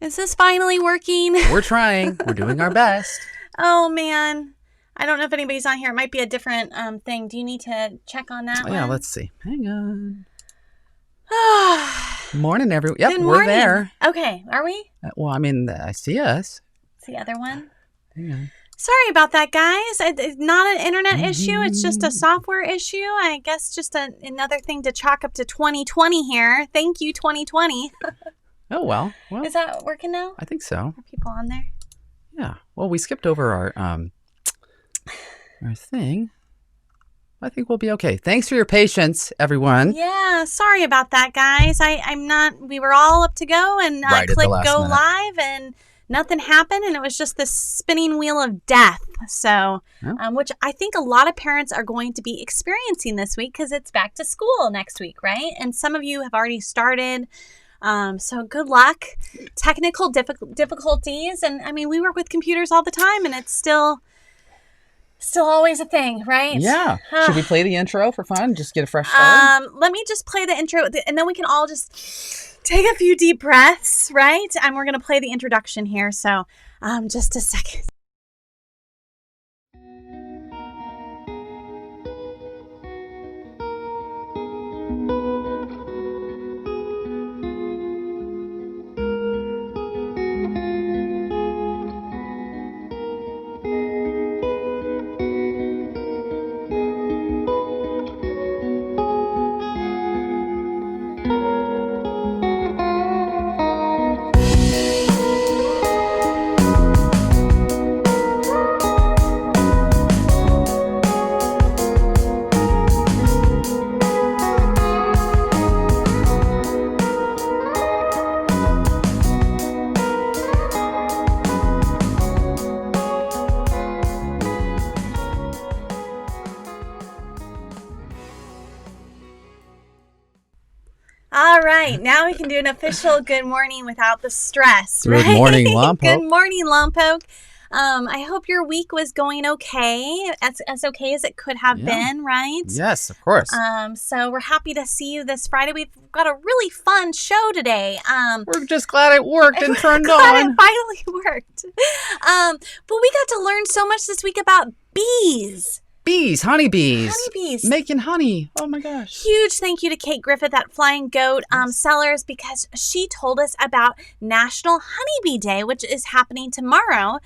Is this finally working? We're trying. We're doing our best. Oh, man. I don't know if anybody's on here. It might be a different thing. Do you need to check on that one? Yeah, let's see. Hang on. Ah. Morning, everyone. Yep, Good we're morning. there. Okay, are we? Well, I mean, I see us. It's the other one. Hang on. Sorry about that, guys. It's not an internet issue. It's just a software issue. I guess just another thing to chalk up to 2020 here. Thank you, 2020. Oh, well. Is that working now? I think so. Are people on there? Yeah. Well, we skipped over our thing. I think we'll be okay. Thanks for your patience, everyone. Yeah, sorry about that, guys. We were all up to go, and I clicked go live, and nothing happened, and it was just this spinning wheel of death. So, which I think a lot of parents are going to be experiencing this week because it's back to school next week, right? And some of you have already started. So good luck. Technical difficulties, and I mean, we work with computers all the time, and it's still always a thing, right? Yeah. Should we play the intro for fun? Just get a fresh start? Let me just play the intro, and then we can all just take a few deep breaths, right? And we're going to play the introduction here. So, just a second. All right, now we can do an official good morning without the stress, right? Good morning, Lompoc. Good morning, Lompoc. I hope your week was going okay, as okay as it could have been, right? Yes, of course. So we're happy to see you this Friday. We've got a really fun show today. We're just glad it worked and turned glad on. It finally worked. But we got to learn so much this week about bees. Bees, honeybees. Honeybees. Making honey. Oh my gosh. Huge thank you to Kate Griffith at Flying Goat Sellers, because she told us about National Honeybee Day, which is happening tomorrow.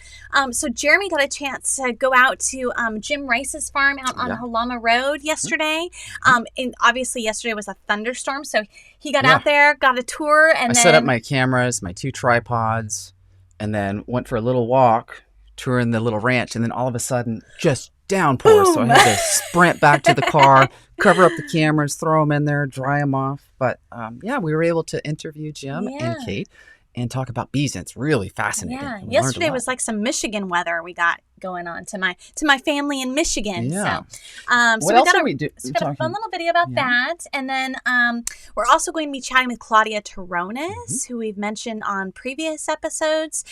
So Jeremy got a chance to go out to Jim Rice's farm out on Halama Road yesterday. And obviously yesterday was a thunderstorm, so he got out there, got a tour, and I set up my cameras, my 2 tripods, and then went for a little walk, touring the little ranch, and then all of a sudden, just downpour. Boom. So I had to sprint back to the car, cover up the cameras, throw them in there, dry them off. But we were able to interview Jim and Kate and talk about bees, and it's really fascinating. Yeah, yesterday was like some Michigan we're got going on to my family in Michigan. Yeah. So what else are we doing? We got a fun little video about that, and then we're also going to be chatting with Claudia Terrones, who we've mentioned on previous episodes.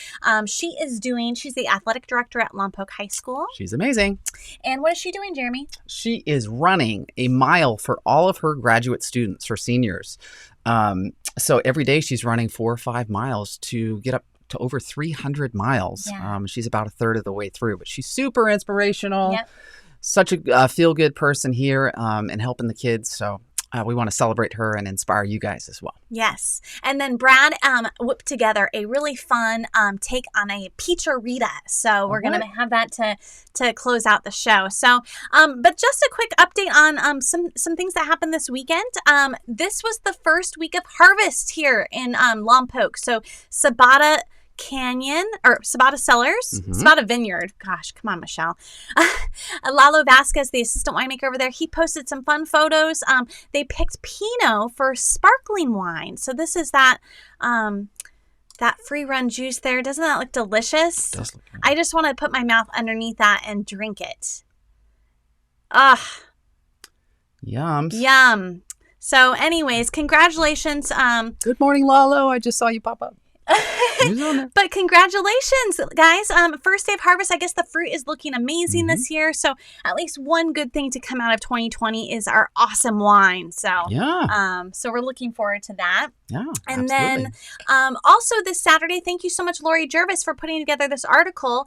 She's the athletic director at Lompoc High School. She's amazing. And what is she doing, Jeremy? She is running a mile for all of her graduate students, her seniors. So every day she's running 4 or 5 miles to get up to over 300 miles. Yeah. She's about a third of the way through, but she's super inspirational. Yep. Such a feel-good person here and helping the kids. So we want to celebrate her and inspire you guys as well. Yes. And then Brad whipped together a really fun take on a Peach-a-Rita. So we're going to have that to close out the show. So, but just a quick update on some things that happened this weekend. This was the first week of harvest here in Lompoc. So Sabata Cellars, Sabata Vineyard. Gosh, come on, Michelle. Lalo Vasquez, the assistant winemaker over there, he posted some fun photos. They picked Pinot for sparkling wine. So this is that free run juice there. Doesn't that look delicious? It does look good. I just want to put my mouth underneath that and drink it. Ah. Yum. So anyways, congratulations. Good morning, Lalo. I just saw you pop up. But congratulations, guys. First day of harvest. I guess the fruit is looking amazing this year. So at least one good thing to come out of 2020 is our awesome wine. So so we're looking forward to that. Yeah, and absolutely. then also this Saturday, thank you so much, Lori Jervis, for putting together this article.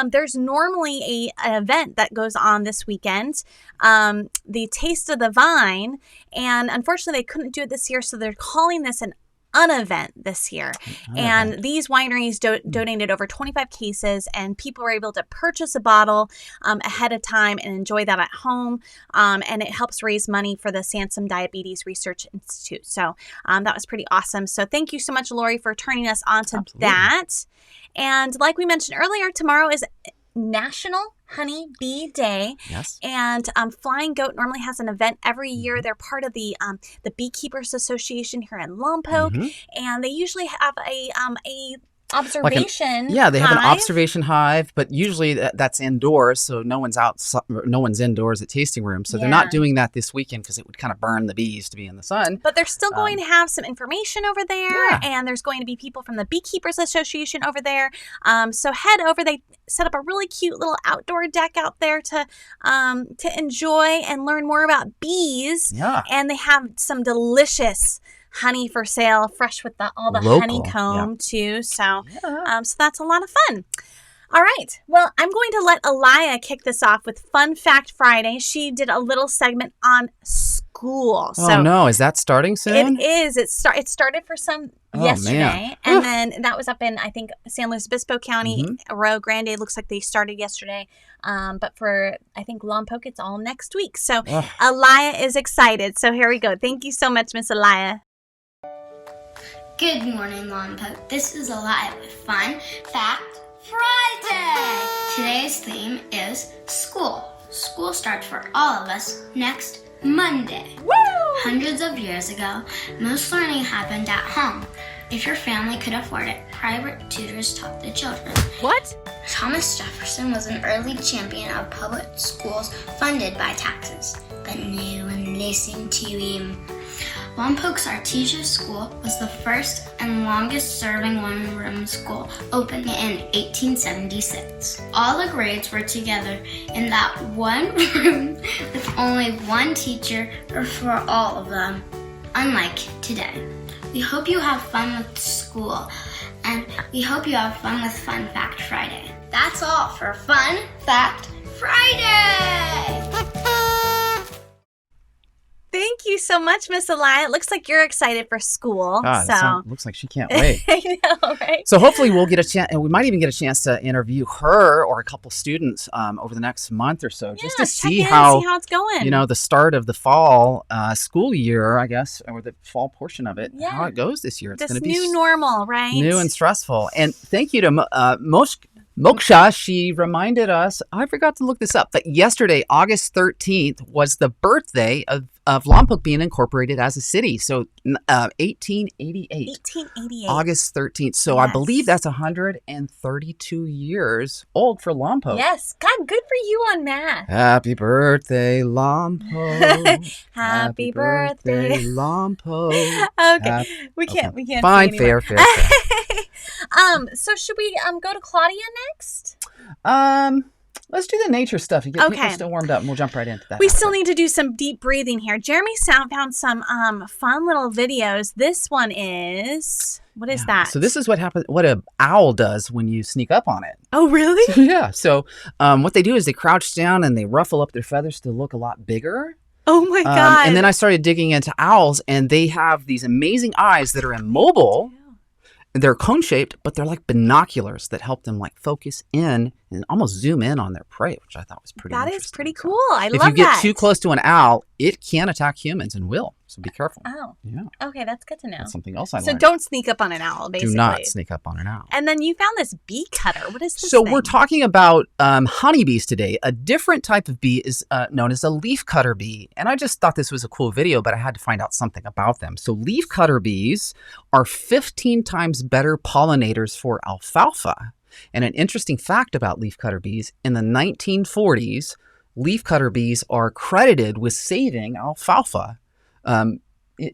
There's normally an event that goes on this weekend, the Taste of the Vine, and unfortunately they couldn't do it this year, so they're calling this an unevent this year. And these wineries donated over 25 cases, and people were able to purchase a bottle ahead of time and enjoy that at home. And it helps raise money for the Sansom Diabetes Research Institute. So that was pretty awesome. So thank you so much, Lori, for turning us on to that. And like we mentioned earlier, tomorrow is National Honey Bee Day. Yes. And Flying Goat normally has an event every year. They're part of the Beekeepers Association here in Lompoc, and they usually have a observation they have an observation hive, but usually that's indoors, so no one's indoors at tasting rooms, so they're not doing that this weekend because it would kind of burn the bees to be in the sun. But they're still going to have some information over there, and there's going to be people from the Beekeepers Association over there, so head over. They set up a really cute little outdoor deck out there to enjoy and learn more about bees, and they have some delicious honey for sale, fresh with all the local honeycomb too. So, so that's a lot of fun. All right. Well, I'm going to let Alaia kick this off with Fun Fact Friday. She did a little segment on school. Oh, no. Is that starting soon? It is. It started for some yesterday. And then that was up in, I think, San Luis Obispo County, Rio Grande. Looks like they started yesterday. But for, I think, Lompoc, it's all next week. So Alaia is excited. So here we go. Thank you so much, Miss Alaia. Good morning, Lompoc. This is Alaia with Fun Fact Friday. Today's theme is school. School starts for all of us next Monday. Woo! Hundreds of years ago, most learning happened at home. If your family could afford it, private tutors taught the children. What? Thomas Jefferson was an early champion of public schools funded by taxes. But no one listened to him. Lompoc's Artesia School was the first and longest-serving one-room school, opened in 1876. All the grades were together in that one room with only one teacher for all of them, unlike today. We hope you have fun with school, and we hope you have fun with Fun Fact Friday. That's all for Fun Fact Friday! Thank you so much, Miss Alaia. It looks like you're excited for school. Looks like she can't wait. I know, right? So hopefully we'll get a chance, and we might even get a chance to interview her or a couple students over the next month or so, just to see how it's going. The start of the fall school year, I guess, or the fall portion of it, how it goes this year. It's going to be new normal, right? New and stressful. And thank you to Moksha. She reminded us, I forgot to look this up, but yesterday, August 13th, was the birthday of Lompoc being incorporated as a city. So 1888. 1888. August 13th. So I believe that's 132 years old for Lompoc. Yes. God, good for you on math. Happy birthday, Lompoc. Happy birthday, Lompoc. Okay. We can't. Fine, fair. So should we go to Claudia next? Let's do the nature stuff. You get people still warmed up, and we'll jump right into that. We still need to do some deep breathing here. Jeremy found some fun little videos. This one is, what is that? So this is what happens. What an owl does when you sneak up on it. Oh, really? So what they do is they crouch down and they ruffle up their feathers to look a lot bigger. Oh my God! And then I started digging into owls, and they have these amazing eyes that are immobile. They're cone-shaped, but they're like binoculars that help them like focus in and almost zoom in on their prey, which I thought was pretty interesting. That is pretty cool. I love that. If you get too close to an owl, it can attack humans and will. So be careful. Oh. Yeah. Okay, that's good to know. That's something else I learned. So don't sneak up on an owl, basically. Do not sneak up on an owl. And then you found this bee cutter. What is this So thing? we're talking about honeybees today. A different type of bee is known as a leafcutter bee. And I just thought this was a cool video, but I had to find out something about them. So leafcutter bees are 15 times better pollinators for alfalfa. And an interesting fact about leafcutter bees, in the 1940s, leafcutter bees are credited with saving alfalfa.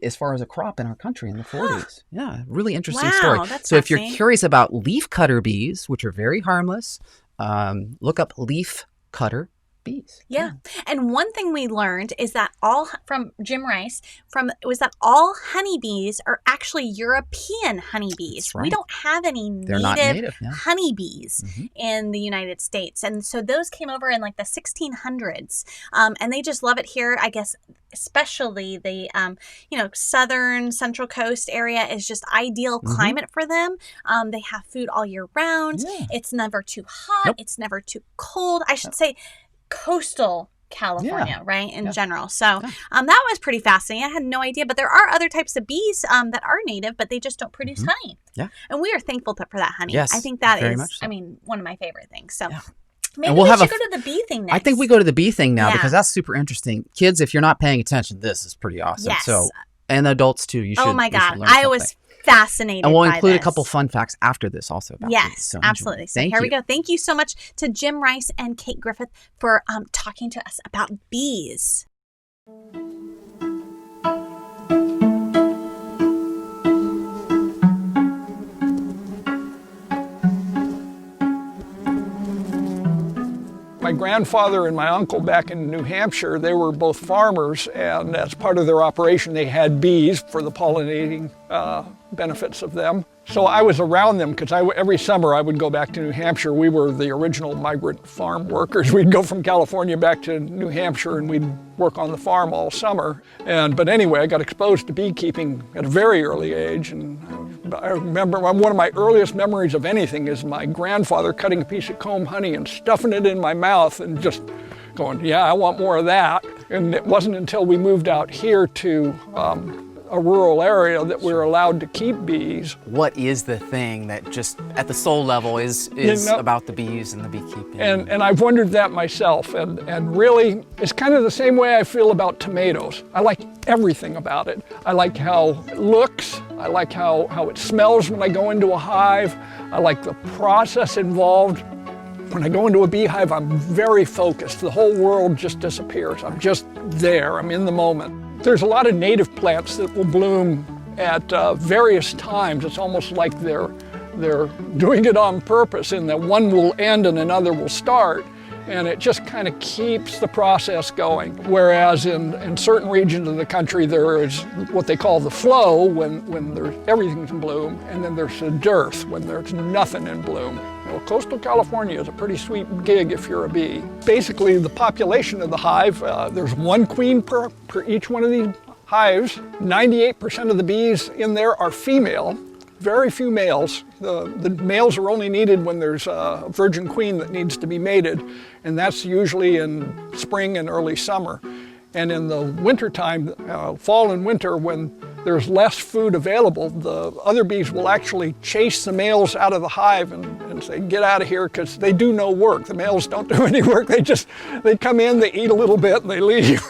as far as a crop in our country in the 40s. Yeah, really interesting wow, story. That's so if fascinating. you're curious about leafcutter bees, which are very harmless, look up leafcutter bees. Yeah. And one thing we learned is that from Jim Rice was that all honeybees are actually European honeybees. Right. We don't have any native honeybees in the United States. And so those came over in like the 1600s. And they just love it here. I guess especially the southern Central Coast area is just ideal climate for them. They have food all year round. Yeah. It's never too hot. Nope. It's never too cold. I should say coastal California, right, in general. So that was pretty fascinating. I had no idea, but there are other types of bees that are native, but they just don't produce honey. Yeah. And we are thankful for that honey. Yes, I think that is, so. one of my favorite things. So maybe we'll we should go to the bee thing next. I think we go to the bee thing now because that's super interesting. Kids, if you're not paying attention, this is pretty awesome. Yes. So, and adults too. You should. Oh my God. I was fascinated and we'll by include this. a couple fun facts after this also about yes, so absolutely. So here we go. Thank you so much to Jim Rice and Kate Griffith for talking to us about bees. My grandfather and my uncle back in New Hampshire, they were both farmers, and as part of their operation they had bees for the pollinating benefits of them. So I was around them because every summer I would go back to New Hampshire. We were the original migrant farm workers. We'd go from California back to New Hampshire and we'd work on the farm all summer. But anyway, I got exposed to beekeeping at a very early age. And I remember one of my earliest memories of anything is my grandfather cutting a piece of comb honey and stuffing it in my mouth and just going, yeah, I want more of that. And it wasn't until we moved out here to a rural area that we're allowed to keep bees. What is the thing that just at the soul level is about the bees and the beekeeping? And I've wondered that myself, and really it's kind of the same way I feel about tomatoes. I like everything about it. I like how it looks, I like how it smells when I go into a hive, I like the process involved. When I go into a beehive, I'm very focused. The whole world just disappears. I'm just there, I'm in the moment. There's a lot of native plants that will bloom at various times. It's almost like they're doing it on purpose, and that one will end and another will start. And it just kind of keeps the process going. Whereas in certain regions of the country, there is what they call the flow, when everything's in bloom, and then there's a dearth, when there's nothing in bloom. Well, coastal California is a pretty sweet gig if you're a bee. Basically, the population of the hive, there's one queen per each one of these hives. 98% of the bees in there are female. Very few males. The males are only needed when there's a virgin queen that needs to be mated, and that's usually in spring and early summer. And in the wintertime, fall and winter, when there's less food available, the other bees will actually chase the males out of the hive and say, get out of here, because they do no work. The males don't do any work. They come in, they eat a little bit, and they leave.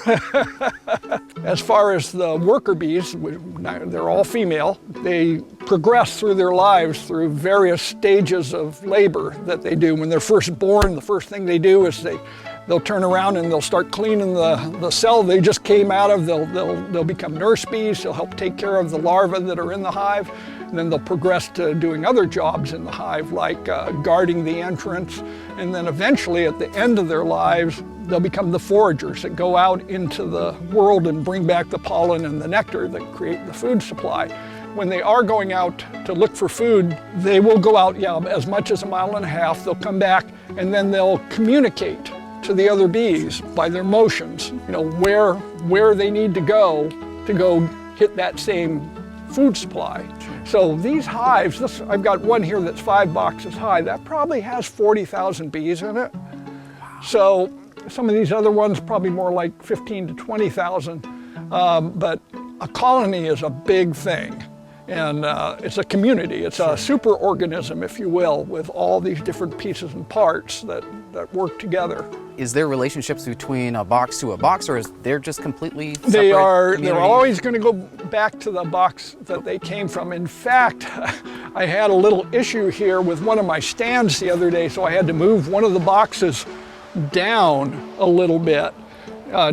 As far as the worker bees, they're all female. They progress through their lives through various stages of labor that they do. When they're first born, the first thing they do is they'll turn around and they'll start cleaning the cell they just came out of. They'll become nurse bees. They'll help take care of the larvae that are in the hive. And then they'll progress to doing other jobs in the hive, like guarding the entrance. And then eventually, at the end of their lives, they'll become the foragers that go out into the world and bring back the pollen and the nectar that create the food supply. When they are going out to look for food, they will go out, as much as 1.5 miles. They'll come back and then they'll communicate to the other bees by their motions, where they need to go hit that same food supply. So these hives, I've got one here that's 5 boxes high, that probably has 40,000 bees in it. So some of these other ones probably more like 15 to 20,000, but a colony is a big thing. And it's a community, it's a superorganism, if you will, with all these different pieces and parts that work together. Is there relationships between a box to a box, or is they're just completely separate? They're always going to go back to the box that they came from. In fact, I had a little issue here with one of my stands the other day, so I had to move one of the boxes down a little bit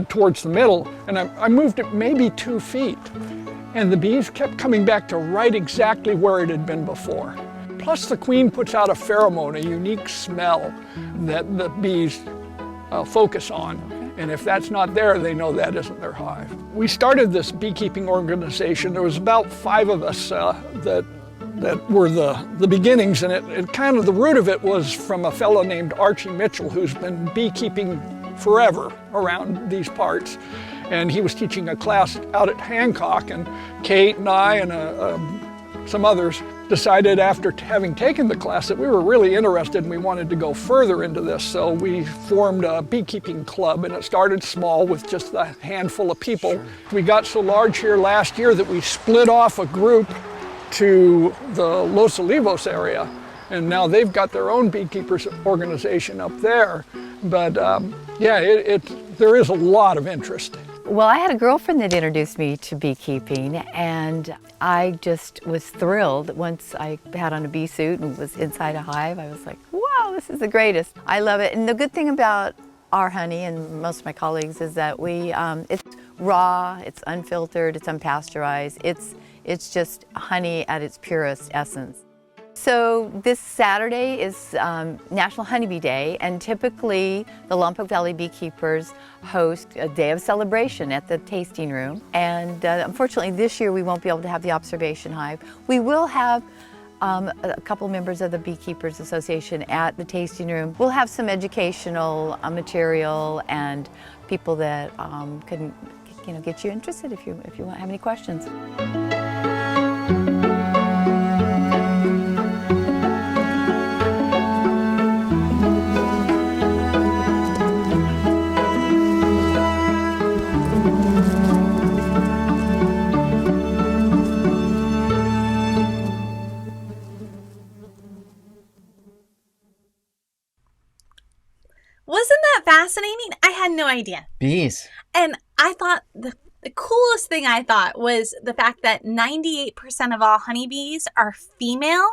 towards the middle, and I moved it maybe 2 feet. and the bees kept coming back to right exactly where it had been before. Plus the queen puts out a pheromone, a unique smell that the bees focus on. And if that's not there, they know that isn't their hive. We started this beekeeping organization. There was about 5 of us that were the beginnings, and it kind of, the root of it was from a fellow named Archie Mitchell, who's been beekeeping forever around these parts. And he was teaching a class out at Hancock, and Kate and I and some others decided after having taken the class that we were really interested and we wanted to go further into this. So we formed a beekeeping club, and it started small with just a handful of people. Sure. We got so large here last year that we split off a group to the Los Olivos area, and now they've got their own beekeepers organization up there. But yeah, there is a lot of interest. Well, I had a girlfriend that introduced me to beekeeping, and I just was thrilled. Once I had on a bee suit and was inside a hive, I was like, wow, this is the greatest. I love it. And the good thing about our honey and most of my colleagues is that it's raw, it's unfiltered, it's unpasteurized. It's just honey at its purest essence. So this Saturday is National Honeybee Day, and typically the Lompoc Valley beekeepers host a day of celebration at the tasting room. And unfortunately this year we won't be able to have the observation hive. We will have a couple members of the Beekeepers Association at the tasting room. We'll have some educational material and people that can get you interested if you have any questions. Wasn't that fascinating? I had no idea. Bees. And I thought the coolest thing I thought was the fact that 98% of all honeybees are female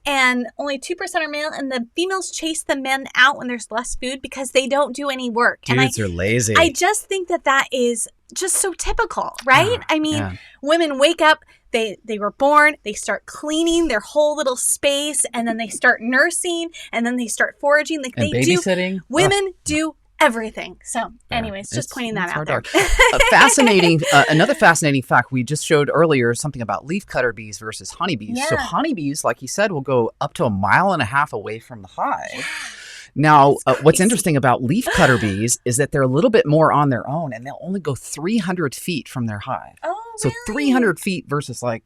and only 2% are male, and the females chase the men out when there's less food because they don't do any work. Dudes are lazy. I just think that is just so typical, right? I mean, women wake up, they were born, they start cleaning their whole little space, and then they start nursing, and then they start foraging. Like and they babysitting. Women do everything. So anyways, just pointing that out there. Fascinating. Another fascinating fact we just showed earlier, something about leafcutter bees versus honeybees. Yeah. So honeybees, like you said, will go up to 1.5 miles away from the hive. Yeah. Now, what's interesting about leafcutter bees is that they're a little bit more on their own, and they'll only go 300 feet from their hive. Oh, so really? 300 feet versus like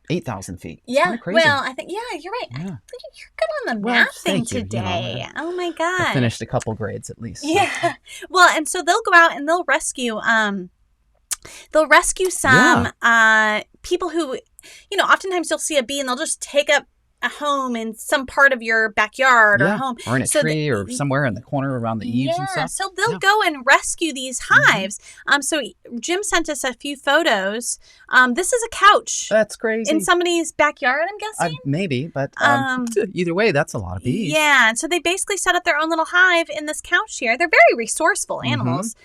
8,000 feet. Yeah. Crazy. Well, I think, you're right. Yeah. I think you're good on the math thing today. Oh my God. I finished a couple grades at least. So. Yeah. Well, and so they'll go out and they'll rescue some people who, oftentimes you'll see a bee and they'll just take up a home in some part of your backyard or home. Or in a tree or somewhere in the corner around the eaves and stuff. So they'll go and rescue these hives. So Jim sent us a few photos. This is a couch. That's crazy. In somebody's backyard, I'm guessing? Maybe, but either way, that's a lot of bees. Yeah, and so they basically set up their own little hive in this couch here. They're very resourceful animals,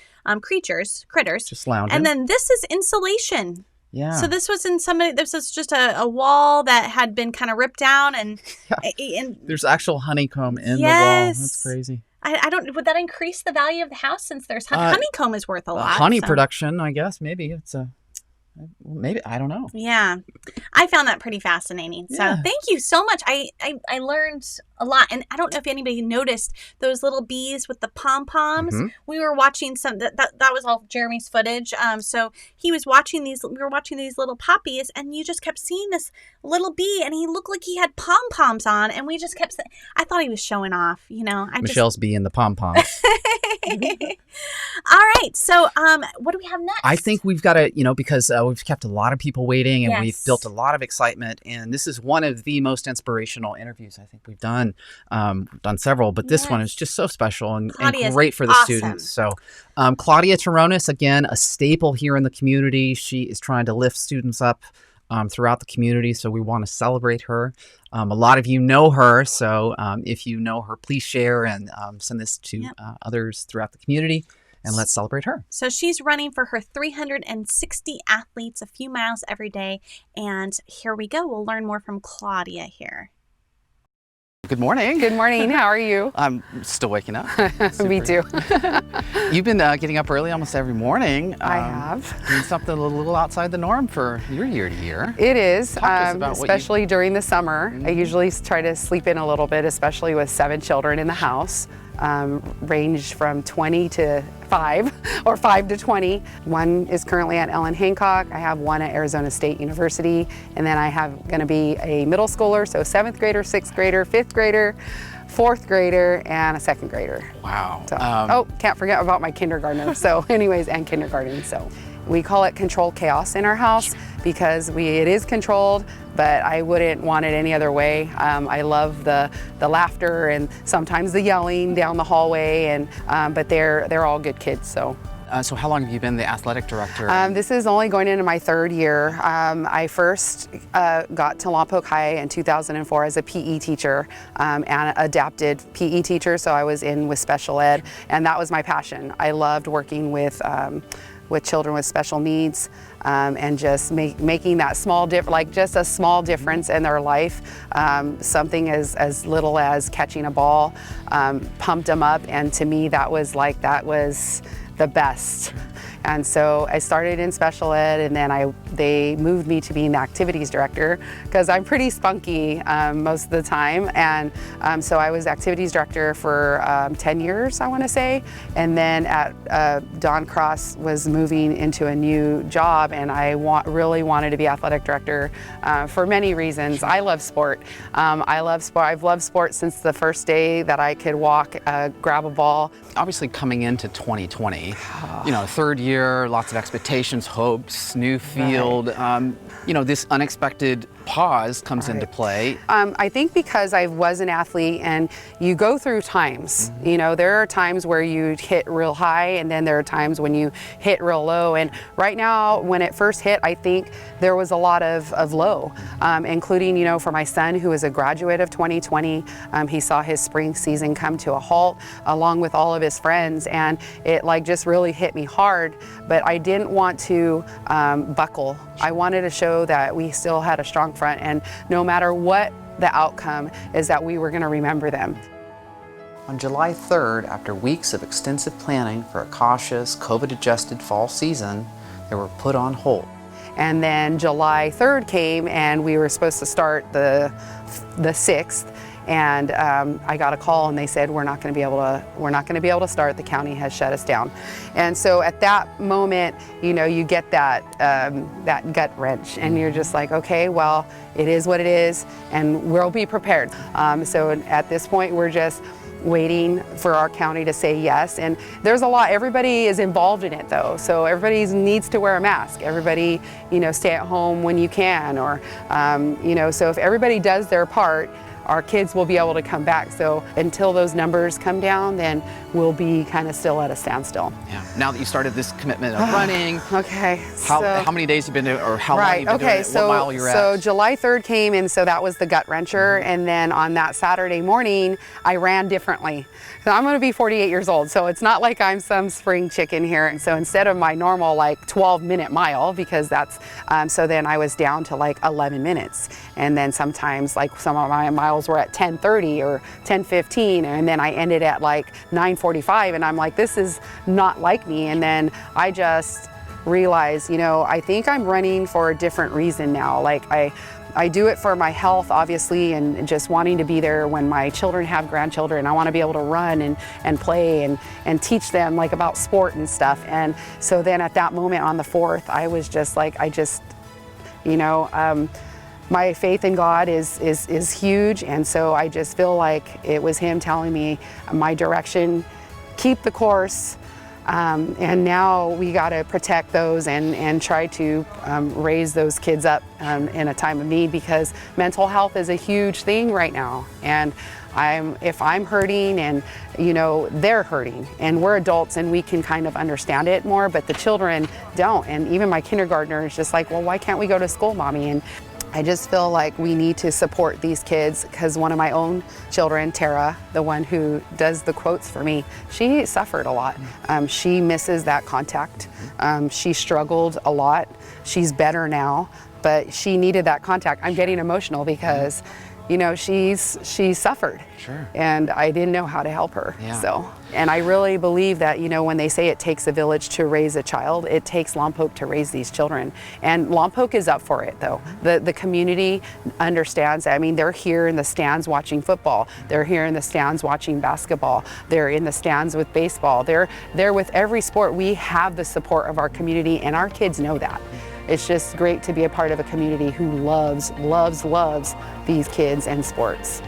critters. Just lounging. And then this is insulation. Yeah. So this was just a wall that had been kind of ripped down and there's actual honeycomb in the wall. That's crazy. Would that increase the value of the house since there's honeycomb is worth a lot? Honey production, I guess. Maybe I don't know. Yeah. I found that pretty fascinating. So thank you so much. I learned a lot. And I don't know if anybody noticed those little bees with the pom-poms. We were watching that was all Jeremy's footage. So we were watching these little poppies, and you just kept seeing this little bee, and he looked like he had pom-poms on, and we just kept saying, I thought he was showing off, Michelle's bee in the pom-poms. All right. So what do we have next? I think we've got to, because we've kept a lot of people waiting, and we've built a lot of excitement, and this is one of the most inspirational interviews I think we've done. We've done several, but this one is just so special and great for the students. So Claudia Terrones, again, a staple here in the community. She is trying to lift students up throughout the community, so we want to celebrate her. A lot of you know her, so if you know her, please share and send this to others throughout the community. And let's celebrate her. So she's running for her 360 athletes, a few miles every day. And here we go. We'll learn more from Claudia here. Good morning. Good morning. How are you? I'm still waking up. Me too. You've been getting up early almost every morning. I have. Doing something a little outside the norm for your year to year. It is, Talk to us about especially during the summer. I usually try to sleep in a little bit, especially with 7 children in the house. Range from 20 to 5 or 5 to 20. One is currently at Ellen Hancock. I have one at Arizona State University, and then I have going to be a middle schooler, so 7th grader, 6th grader, 5th grader, 4th grader, and a 2nd grader. Wow. So, can't forget about my kindergartner. So anyways, and kindergarten. So we call it controlled chaos in our house because it is controlled, but I wouldn't want it any other way. I love the laughter and sometimes the yelling down the hallway, and but they're all good kids. So how long have you been the athletic director? This is only going into my 3rd year. I first got to Lompoc High in 2004 as a PE teacher and adapted PE teacher, so I was in with special ed, and that was my passion. I loved working with children with special needs and just making that small just a small difference in their life. Something as little as catching a ball pumped them up, and to me that was the best. And so I started in special ed, and then they moved me to being the activities director because I'm pretty spunky most of the time. And so I was activities director for 10 years, I want to say. And then Don Cross was moving into a new job, and I really wanted to be athletic director for many reasons. I love sport. I love sport. I've loved sport since the first day that I could walk, grab a ball. Obviously coming into 2020, 3rd year, lots of expectations, hopes, new field. Right. This unexpected pause comes into play. I think because I was an athlete, and you go through times. There are times where you hit real high, and then there are times when you hit real low. And right now, when it first hit, I think there was a lot of low, including, for my son, who is a graduate of 2020. He saw his spring season come to a halt along with all of his friends, and it just really hit me hard. But I didn't want to buckle. I wanted to show that we still had a strong front, and no matter what the outcome is, that we were going to remember them. On July 3rd, after weeks of extensive planning for a cautious, COVID-adjusted fall season, they were put on hold. And then July 3rd came, and we were supposed to start the 6th. And I got a call, and they said we're not going to be able to start. The county has shut us down. And so at that moment, you get that gut wrench, and you're just like, okay, well, it is what it is, and we'll be prepared. So at this point, we're just waiting for our county to say yes. And there's a lot. Everybody is involved in it, though. So everybody needs to wear a mask. Everybody, stay at home when you can, or so if everybody does their part, our kids will be able to come back. So until those numbers come down, then we'll be kind of still at a standstill. Yeah. Now that you started this commitment of running, okay. How many days you've been doing, or how long you've been doing it, what mile you're at? So July 3rd came, and so that was the gut wrencher. And then on that Saturday morning, I ran differently. So I'm going to be 48 years old, so it's not like I'm some spring chicken here. And so instead of my normal 12-minute mile, because that's, so then I was down to 11 minutes. And then sometimes some of my miles were at 10:30 or 10:15, and then I ended at 9:45, and I'm like, this is not like me. And then I just realized, I think I'm running for a different reason now. I do it for my health, obviously, and just wanting to be there when my children have grandchildren. I want to be able to run and play and teach them about sport and stuff. And so then at that moment on the 4th, I was just my faith in God is huge, and so I just feel like it was Him telling me my direction, keep the course, and now we got to protect those and try to raise those kids up in a time of need, because mental health is a huge thing right now. And if I'm hurting and they're hurting, and we're adults and we can kind of understand it more, but the children don't. And even my kindergartner is just like, well, why can't we go to school, Mommy? And I just feel like we need to support these kids because one of my own children, Tara, the one who does the quotes for me, she suffered a lot. She misses that contact. She struggled a lot. She's better now, but she needed that contact. I'm getting emotional because, you know, she suffered. Sure. And I didn't know how to help her. Yeah. So, and I really believe that, you know, when they say it takes a village to raise a child, it takes Lompoc to raise these children. And Lompoc is up for it, though. The community understands. I mean, they're here in the stands watching football. They're here in the stands watching basketball. They're in the stands with baseball. They're with every sport. We have the support of our community, and our kids know that. It's just great to be a part of a community who loves these kids and sports.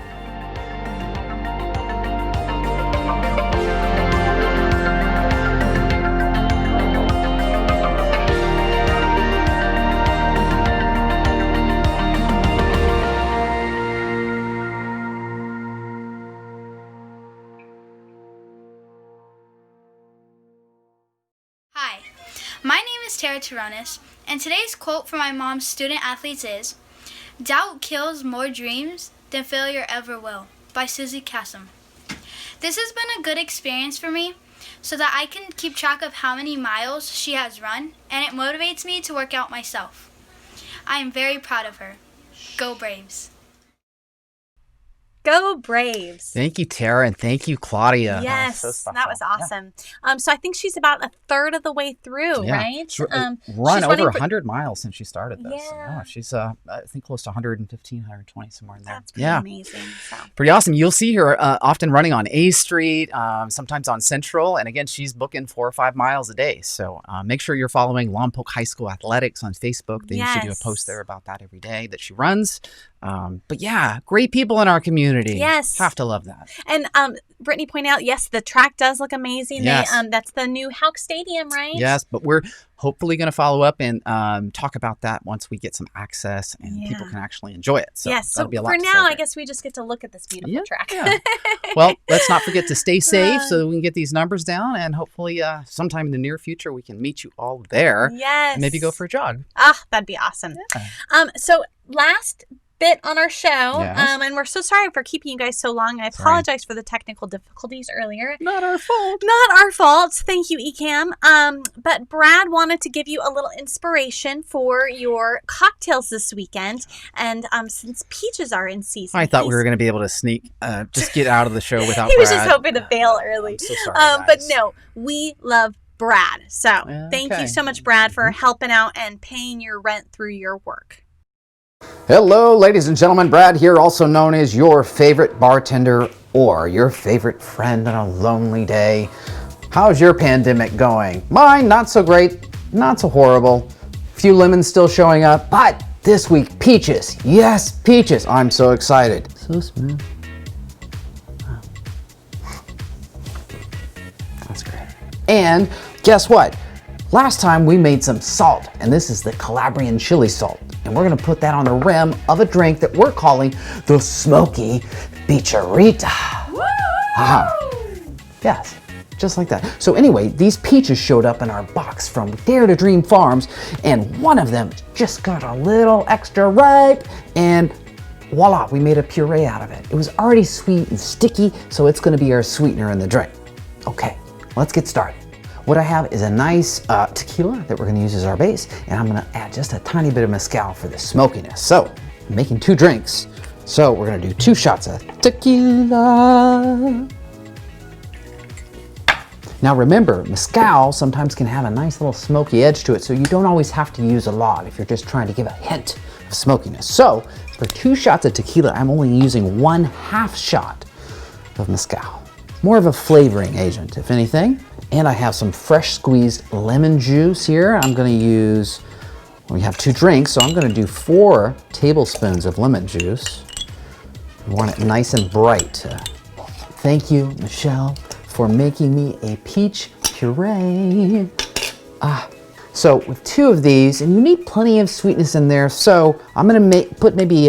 Hi, my name is Claudia Terrones, and today's quote for my mom's student athletes is, "Doubt kills more dreams than failure ever will," by Susie Kassem. This has been a good experience for me so that I can keep track of how many miles she has run, and it motivates me to work out myself. I am very proud of her. Go Braves. Go Braves. Thank you, Tara, and thank you, Claudia. Yes, that was, so that was awesome. Yeah. So I think she's about a third of the way through, right? She's run over 100 miles since she started this. Yeah. She's, I think, close to 115, 120, somewhere in there. That's pretty amazing. So. Pretty awesome. You'll see her often running on A Street, sometimes on Central. And again, she's booking 4 or 5 miles a day. So make sure you're following Lompoc High School Athletics on Facebook. They usually do a post there about that every day that she runs. But yeah, great people in our community. Yes. Have to love that. And Brittany pointed out, yes, the track does look amazing. Yes. That's the new Houck Stadium, right? Yes, but we're hopefully going to follow up and talk about that once we get some access and people can actually enjoy it. So yes, that'll be a lot for to now, celebrate. I guess we just get to look at this beautiful track. Yeah. Well, let's not forget to stay safe so that we can get these numbers down, and hopefully sometime in the near future we can meet you all there. Yes. And maybe go for a jog. Ah, that'd be awesome. Yeah. So last bit on our show, and we're so sorry for keeping you guys so long. I apologize for the technical difficulties earlier. Not our fault. Not our fault. Thank you, Ecam. But Brad wanted to give you a little inspiration for your cocktails this weekend, and since peaches are in season, I thought we were going to be able to sneak, just get out of the show without. He was just hoping to fail early. I'm so sorry, but no, we love Brad. So thank you so much, Brad, for helping out and paying your rent through your work. Hello, ladies and gentlemen. Brad here, also known as your favorite bartender or your favorite friend on a lonely day. How's your pandemic going? Mine, not so great, not so horrible. Few lemons still showing up, but this week, peaches. Yes, peaches. I'm so excited. So smooth. Wow. That's great. And guess what? Last time we made some salt, and this is the Calabrian chili salt. And we're gonna put that on the rim of a drink that we're calling the Smoky Beecherita. Yes, just like that. So anyway, these peaches showed up in our box from Dare to Dream Farms, and one of them just got a little extra ripe, and voila, we made a puree out of it. It was already sweet and sticky, so it's gonna be our sweetener in the drink. Okay, let's get started. What I have is a nice tequila that we're gonna use as our base, and I'm gonna add just a tiny bit of mezcal for the smokiness. So, I'm making 2 drinks. So we're gonna do 2 shots of tequila. Now remember, mezcal sometimes can have a nice little smoky edge to it, so you don't always have to use a lot if you're just trying to give a hint of smokiness. So, for 2 shots of tequila, I'm only using 1/2 shot of mezcal. More of a flavoring agent, if anything. And I have some fresh squeezed lemon juice here. I'm gonna use, we have 2 drinks, so I'm gonna do 4 tablespoons of lemon juice. I want it nice and bright. Thank you, Michelle, for making me a peach puree. So with 2 of these, and you need plenty of sweetness in there, so I'm gonna put maybe,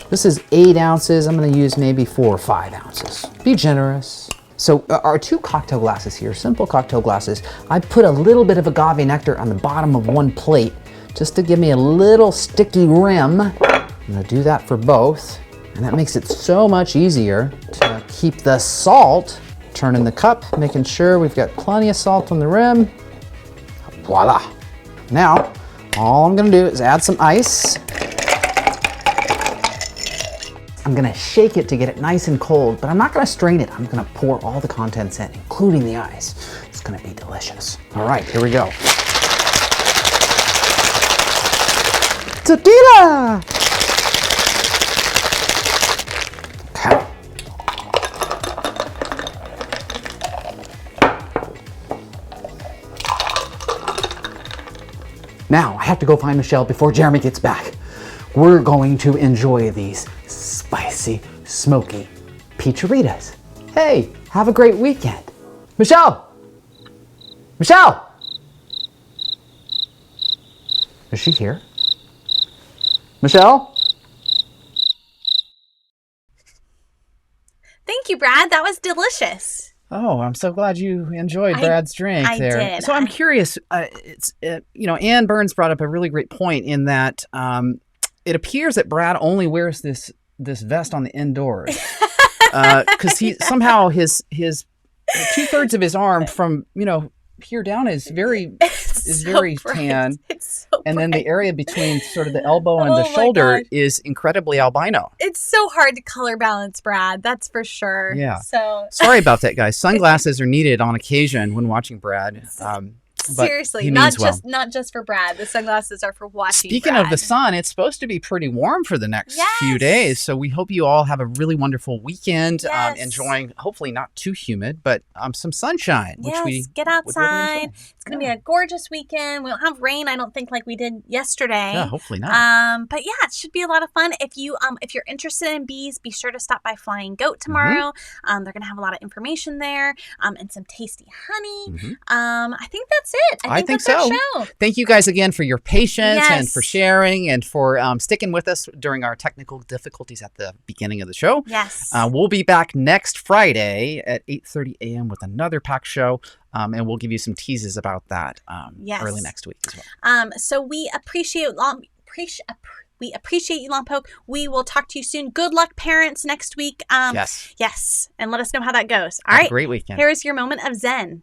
this is 8 ounces, I'm gonna use maybe 4 or 5 ounces. Be generous. So our 2 cocktail glasses here, simple cocktail glasses, I put a little bit of agave nectar on the bottom of 1 plate just to give me a little sticky rim. I'm going to do that for both. And that makes it so much easier to keep the salt. Turn in the cup, making sure we've got plenty of salt on the rim. Voila. Now, all I'm gonna do is add some ice. I'm gonna shake it to get it nice and cold, but I'm not gonna strain it. I'm gonna pour all the contents in, including the ice. It's gonna be delicious. All right, here we go. Tequila! Okay. Now, I have to go find Michelle before Jeremy gets back. We're going to enjoy these spicy, smoky peacheritas. Hey, have a great weekend. Michelle! Michelle! Is she here? Michelle? Thank you, Brad. That was delicious. Oh, I'm so glad you enjoyed Brad's drink there. I did. So I'm curious. Ann Burns brought up a really great point in that it appears that Brad only wears this vest on the indoors because he somehow his 2/3 of his arm from here down is very tan. It's so and then the area between sort of the elbow and the shoulder is incredibly albino. It's so hard to color balance, Brad. That's for sure. Yeah. So sorry about that, guys. Sunglasses are needed on occasion when watching Brad. Seriously, not just for Brad. The sunglasses are for watching. Speaking Brad. of the sun, it's supposed to be pretty warm for the next few days. So we hope you all have a really wonderful weekend, enjoying hopefully not too humid, but some sunshine, which we get outside. It's going to be a gorgeous weekend. We don't have rain, I don't think, like we did yesterday. Yeah, hopefully not. But yeah, it should be a lot of fun. If you're interested in bees, be sure to stop by Flying Goat tomorrow. They're going to have a lot of information there, and some tasty honey. I think that's it. I think so. Thank you guys again for your patience and for sharing and for sticking with us during our technical difficulties at the beginning of the show. Yes. We'll be back next Friday at 8:30 a.m. with another packed show. And we'll give you some teases about that early next week as well. So we appreciate you, Lompoc. We will talk to you soon. Good luck, parents, next week. Yes. And let us know how that goes. All right. Great weekend. Here's your moment of Zen.